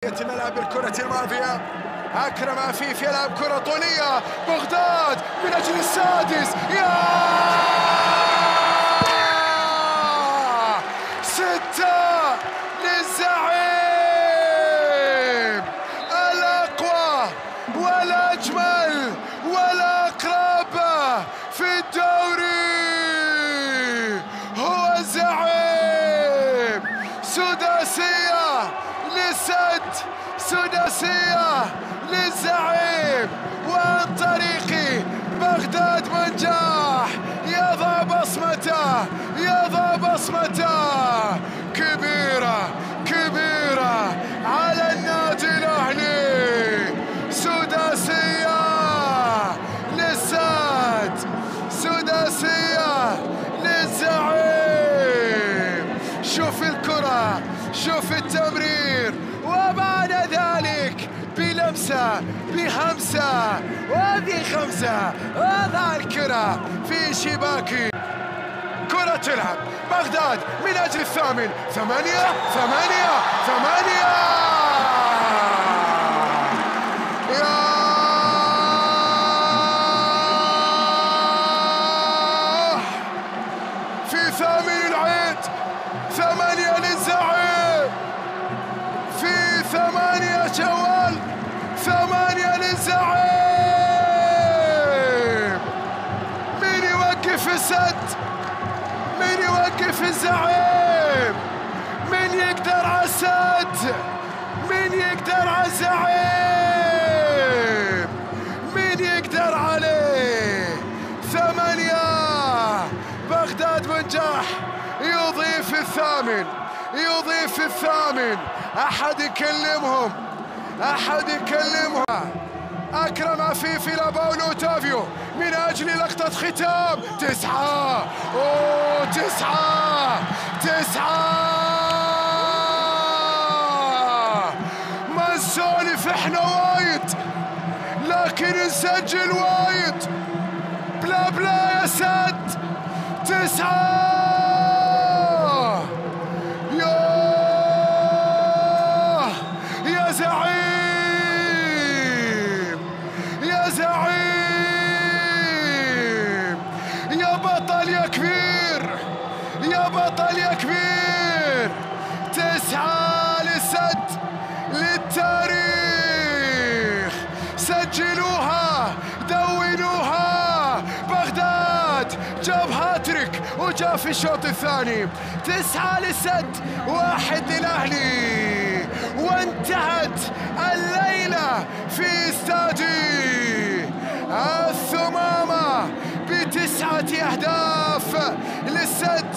ملعب الكرة الماضية. أكرم عفيف يلعب كرة طولية. بغداد من أجل السادس. يا 6 للزعيم الأقوى والأجمل والأقرب في الدوري، هو الزعيم. سداسية للسد، سداسية للزعيم، وعن طريق بغداد منجاح يضع بصمته، يضع بصمته كبيرة كبيرة على النادي الأهلي. سداسية للسد، سداسية للزعيم. شوف الكرة، شوف التمرير، وبعد ذلك بلمسة بهمسة وبخمسة وضع الكرة في شباك. كرة تلعب بغداد من أجل الثامن. 8 في ثامن العيد. 8 للزعيم في 8 شوال. 8 للزعيم. مين يوقف السد؟ مين يوقف الزعيم؟ مين يقدر على السد؟ مين يقدر على الزعيم؟ مين يقدر عليه؟ 8 بغداد منجاح يضيف الثامن، يضيف الثامن. أحد يكلمهم، أحد يكلمهم. أكرم عفيف إلى باولو أوتافيو من أجل لقطة ختام. 9 ما نسولف احنا وايد، لكن نسجل وايد. بلا بلا يا سد. 9 يا زعيم، يا زعيم، يا بطل يا كبير، يا بطل يا كبير. 9 للسد، للتاريخ. سجلوها، دونوها. بغداد جاب هاتريك وجاء في الشوط الثاني. 9 للسد، 1 للأهلي. وانتهت الليلة في استادي الثمامة ب9 أهداف للسد،